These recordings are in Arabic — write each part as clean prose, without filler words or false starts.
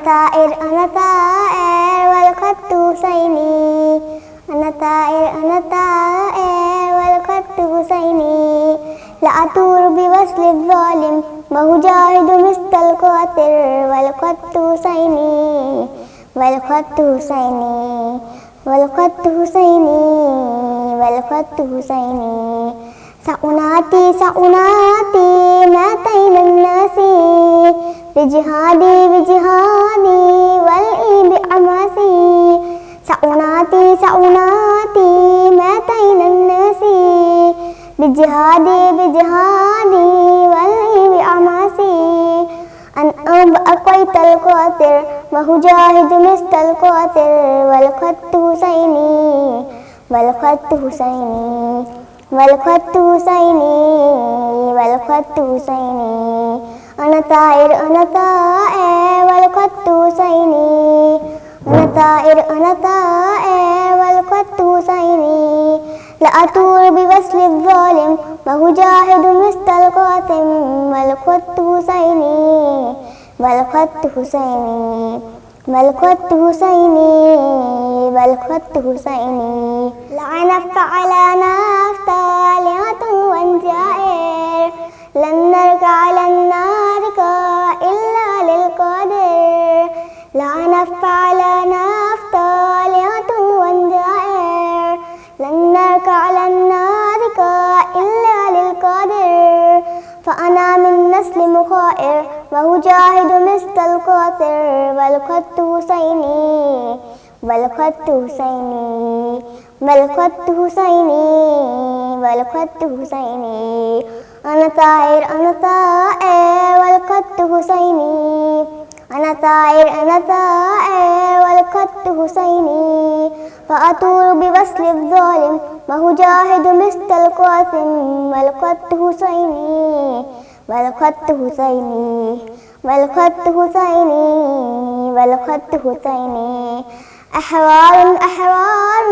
طائر أنا طائر والخط حسيني. أنا طائر أنا طائر والخط حسيني. لا أطور بوصل الظالم وأجاهد مثل القاطر والخط حسيني. والخط حسيني والخط حسيني والخط حسيني. سأناتي سأناتي ماتين الناس بجهادي بجهادي والإي بعماسي. سأناتي سأناتي ماتين الناس بجهادي بجهادي والإي بعماسي. أن أقويت القاطر وأجاهد مثل القاطر والخط حسيني. والخط حسيني والخط حسيني والخط حسيني. أنا طائر أنا طائر والخط حسيني. أنا طائر أنا طائر والخط حسيني. لا أطور بوصل الظالم وأجاهد مثل القاسم والخط حسيني. والخط حسيني والخط حسيني والخط حسيني. لا نفط على نفط لعة وانجائر لن نرجع لن نرجع إلا للقادر. لا نفط على نفط لعة وانجائر لن نرجع لن نرجع إلا للقادر. فأنا من نسل مخائر وأجاهد مثل القاصر والخط حسيني. والخط حسيني والخط حسيني والخط حسيني. أنا طائر أنا طائر والخط حسيني. أنا طائر أنا طائر والخط حسيني. فأطور بوصل الظالم وأجاهد مثل القاسم والخط حسيني. والخط حسيني والخط حسيني والخط حسيني. أحرار أحرار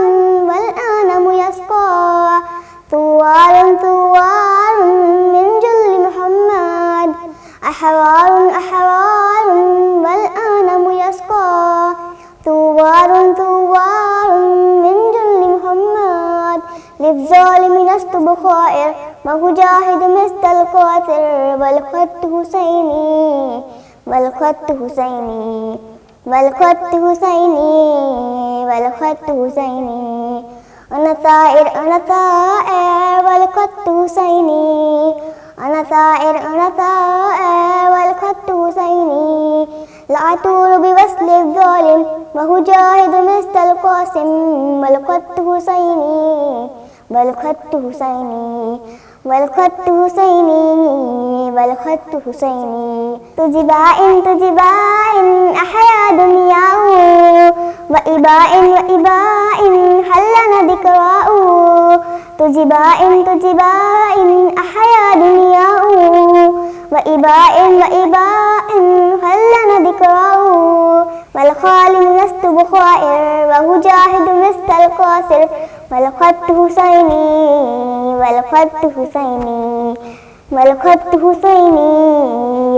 والآن يسقى ثوار ثوار من جل محمد. أحرار أحرار والآن يسقى ثوار ثوار من جل محمد. للظالم لست بخائر وأجاهد مثل القاصر والخط حسيني. والخط حسيني والخط حسيني والخط حسيني. أنا طائر أنا طائر والخط حسيني. أنا طائر أنا طائر والخط حسيني. لا أطور بوصل الظالم وأجاهد مثل القاسم والخط حسيني. والخط حسيني والخط حسيني والخط حسيني. تجباء تجباء أحيا دنياه وإباء وإباء حلنا ذكراه. تجباء تجباء أحيا دنياه وإباء وإباء حلنا ذكراه. والخالد لست بخائر وأجاهد مثل القاصر والخط حسيني. والخط حسيني والخط حسيني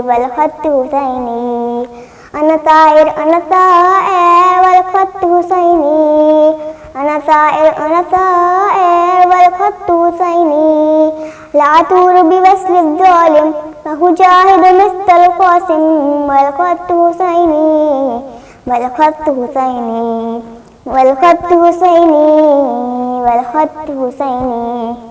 والخط حسيني. أنا طائر أنا طائر والخط حسيني. أنا طائر أنا طائر والخط حسيني. لا أطور بوصل الظالم وأجاهد مثل القاسم والخط حسيني. والخط حسيني والخط حسيني والخط حسيني.